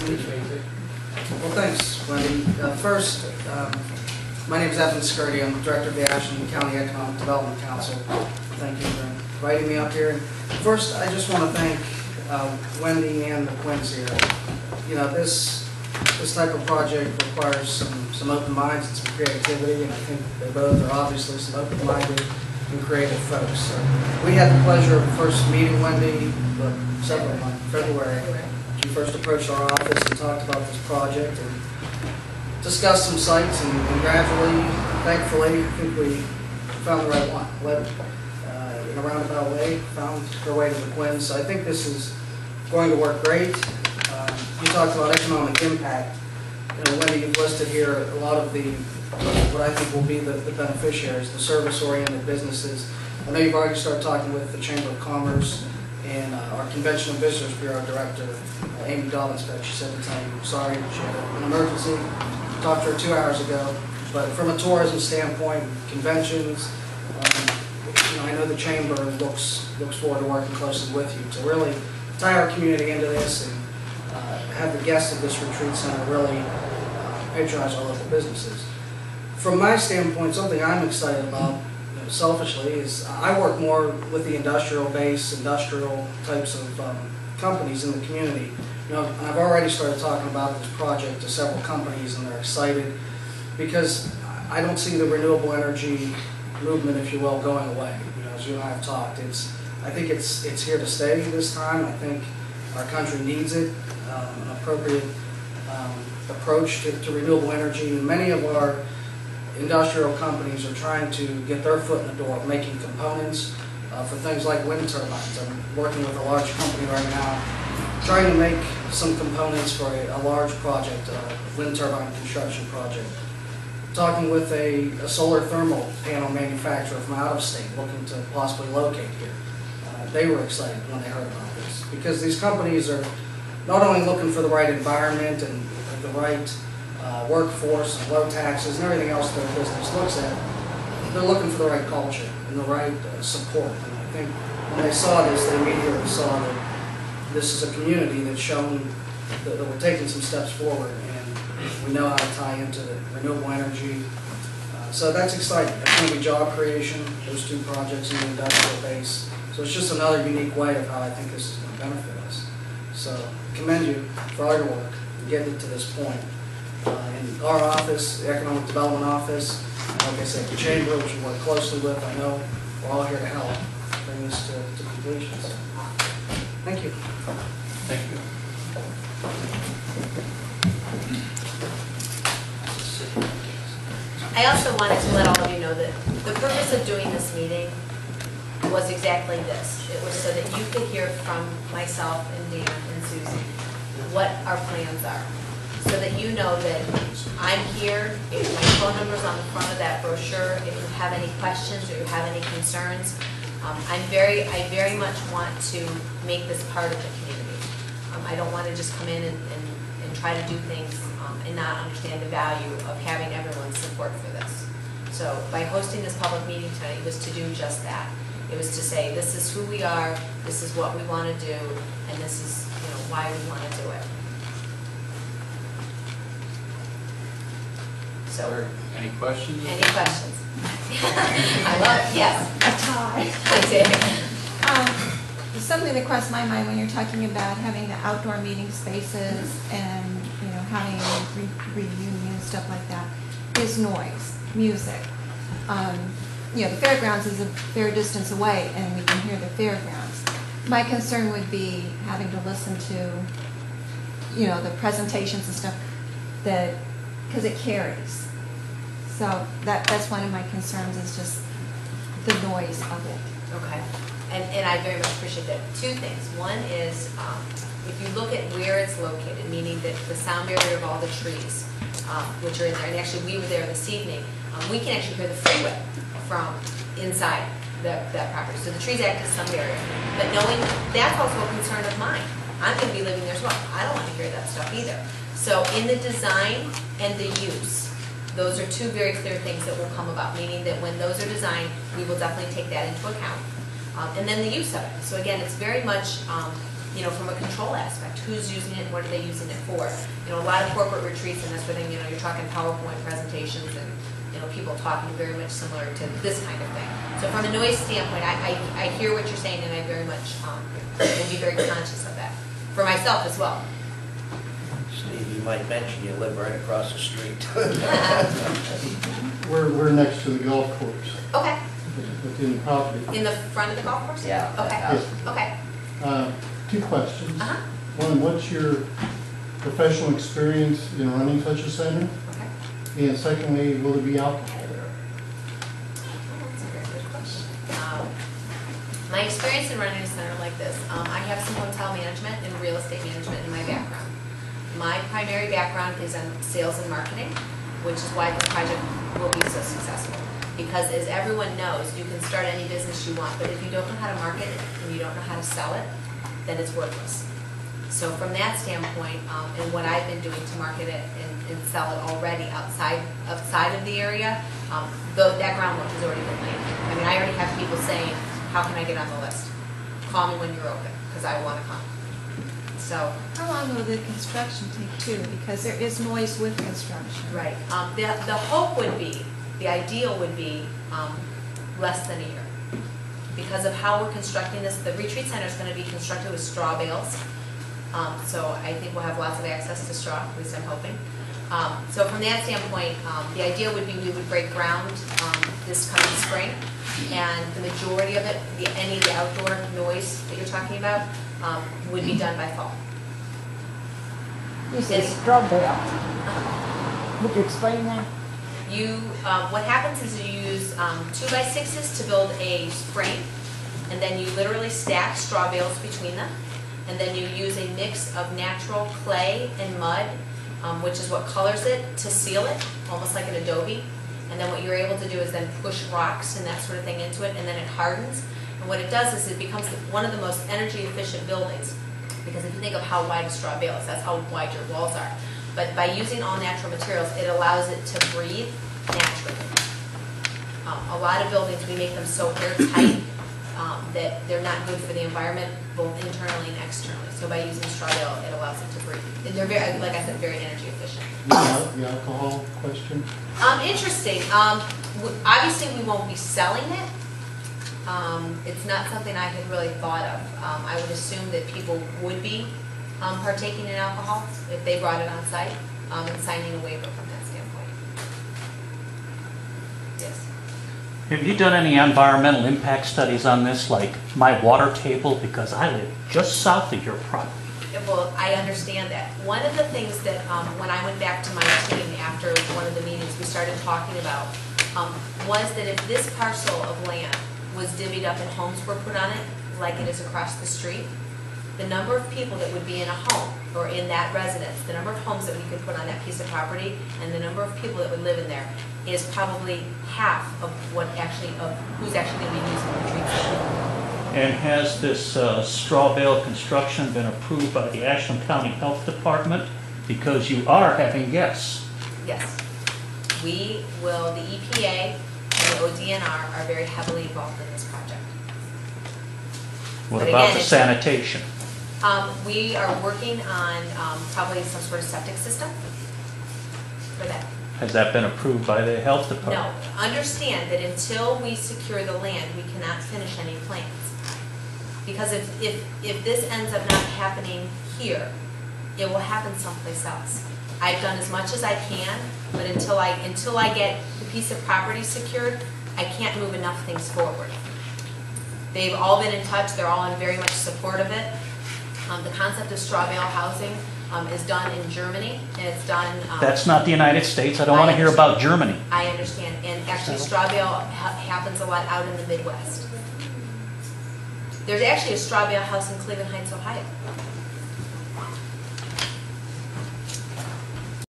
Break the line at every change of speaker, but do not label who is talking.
Well, thanks, Wendy. First, my name is Scurti. I'm Director of the Ashland County Economic Development Council. Thank you for inviting me up here. First, I just want to thank Wendy and the Quins here. You know, this type of project requires some open minds and some creativity, and I think they both are obviously some open-minded and creative folks. So we had the pleasure of first meeting Wendy several months, February. She first approached our office and talked about this project and discussed some sites, and gradually, thankfully, I think we found the right one. In a roundabout way, found her way to the Quins. So I think this is going to work great. You talked about economic impact. You know, Wendy, you've listed here a lot of what I think will be the beneficiaries, the service-oriented businesses. I know you've already started talking with the Chamber of Commerce and our Convention and Visitors Bureau Director, Amy Dobbins-Beck. She said to tell you, sorry, she had an emergency. Talked to her 2 hours ago. But from a tourism standpoint, conventions, you know, I know the Chamber looks forward to working closely with you to really tie our community into this and have the guests of this retreat center really patronize our local businesses. From my standpoint, something I'm excited about, you know, selfishly, is I work more with the industrial types of companies in the community. You know, and I've already started talking about this project to several companies, and they're excited because I don't see the renewable energy movement, if you will, going away. You know, as you and I have talked, I think it's here to stay this time. I think our country needs it, an appropriate approach to renewable energy. And many of our industrial companies are trying to get their foot in the door, making components for things like wind turbines. I'm working with a large company right now, trying to make some components for a large project, a wind turbine construction project. Talking with a solar thermal panel manufacturer from out of state, looking to possibly locate here. They were excited when they heard about this, because these companies are not only looking for the right environment and the right workforce and low taxes and everything else their business looks at, they're looking for the right culture and the right support. And I think when they saw this, they immediately saw that this is a community that's shown that we're taking some steps forward, and we know how to tie into the renewable energy. So that's exciting. That's going to be job creation, those two projects in the industrial base. So it's just another unique way of how I think this is going to benefit us. So I commend you for all your work and getting it to this point. In our office, the Economic Development Office, like I said, the Chamber, which we work closely with, I know we're all here to help bring this to completion. So, thank you.
Thank you.
I also wanted to let all of you know that the purpose of doing this meeting was exactly this. It was so that you could hear from myself and Dan and Susie what our plans are, so that you know that I'm here. My phone number is on the front of that brochure. If you have any questions or you have any concerns, I very much want to make this part of the community. I don't want to just come in and try to do things and not understand the value of having everyone's support for this. So by hosting this public meeting tonight, it was to do just that. It was to say, this is who we are, this is what we want to do, and this is, you know, why we want to do it. So,
any questions?
Any questions? I love it. Yes.
A tie.
I did.
Something that crossed my mind when you're talking about having the outdoor meeting spaces and, you know, having reunion and stuff like that is noise, music. You know, the fairgrounds is a fair distance away, and we can hear the fairgrounds. My concern would be having to listen to, you know, the presentations and stuff, that because it carries. So that's one of my concerns, is just the noise of it.
Okay. And I very much appreciate that. Two things. One is, if you look at where it's located, meaning that the sound barrier of all the trees, which are in there, and actually we were there this evening, we can actually hear the freeway from inside that property. So the trees act as some barrier. But knowing that's also a concern of mine. I'm going to be living there as well. I don't want to hear that stuff either. So in the design and the use, those are two very clear things that will come about, meaning that when those are designed, we will definitely take that into account. And then the use of it. So again, it's very much you know, from a control aspect, who's using it, what are they using it for? You know, a lot of corporate retreats and that sort of thing, you know, you're talking PowerPoint presentations and, you know, people talking very much similar to this kind of thing. So from a noise standpoint, I hear what you're saying, and I very much will be very conscious of that, for myself as well.
Steve, you might mention you live right across the street.
We're next to the golf course,
Okay,
within the property.
in the front of the golf course?
Yeah.
Okay,
Yes.
okay.
2 questions.
Uh-huh.
One, what's your professional experience in running such a center?
Okay.
And secondly, will there be alcohol there?
That's a very good question. My experience in running a center like this, I have some hotel management and real estate management in my background. My primary background is in sales and marketing, which is why the project will be so successful. Because as everyone knows, you can start any business you want, but if you don't know how to market it and you don't know how to sell it, then it's worthless. So from that standpoint, and what I've been doing to market it and sell it already outside of the area, that groundwork has already been laid. I mean, I already have people saying, how can I get on the list? Call me when you're open, because I want to come. So.
How long will the construction take too? Because there is noise with construction.
Right. The hope would be, the ideal would be less than a year. Because of how we're constructing this, the retreat center is going to be constructed with straw bales. So I think we'll have lots of access to straw, at least I'm hoping. So from that standpoint, the idea would be we would break ground this coming spring, and the majority of it, any of the outdoor noise that you're talking about, would be done by fall.
You said straw bale. Would you explain that?
What happens is you use 2x6s to build a frame, and then you literally stack straw bales between them, and then you use a mix of natural clay and mud, which is what colors it, to seal it, almost like an adobe. And then what you're able to do is then push rocks and that sort of thing into it, and then it hardens. And what it does is it becomes one of the most energy efficient buildings, because if you think of how wide a straw bale is, that's how wide your walls are. But by using all natural materials, it allows it to breathe naturally. A lot of buildings, we make them so airtight that they're not good for the environment, both internally and externally. So by using straw bale, it allows it to breathe. And they're very, like I said, very energy efficient.
The alcohol question?
Interesting. Obviously, we won't be selling it. It's not something I had really thought of. I would assume that people would be partaking in alcohol if they brought it on site and signing a waiver from that standpoint. Yes.
Have you done any environmental impact studies on this, like my water table? Because I live just south of your property.
Well, I understand that. One of the things that when I went back to my team after one of the meetings we started talking about was that if this parcel of land was divvied up and homes were put on it, like it is across the street, the number of people that would be in a home or in that residence, the number of homes that we could put on that piece of property, and the number of people that would live in there is probably half of what who's actually going to be using the retreat center.
And has this straw bale construction been approved by the Ashland County Health Department? Because you are having guests.
Yes. We will, the EPA and the ODNR are very heavily involved in this project.
What
But
about
again,
the
it's-
sanitation?
We are working on probably some sort of septic system for that.
Has that been approved by the health
No,
department?
understand that until we secure the land, we cannot finish any plans. Because if this ends up not happening here, it will happen someplace else. I've done as much as I can, but until I get the piece of property secured, I can't move enough things forward. They've all been in touch, they're all in very much support of it. The concept of straw bale housing is done in Germany, and it's done...
That's not the United States. I don't want to hear about Germany.
I understand, and actually straw bale happens a lot out in the Midwest. There's actually a straw bale house in Cleveland Heights, Ohio.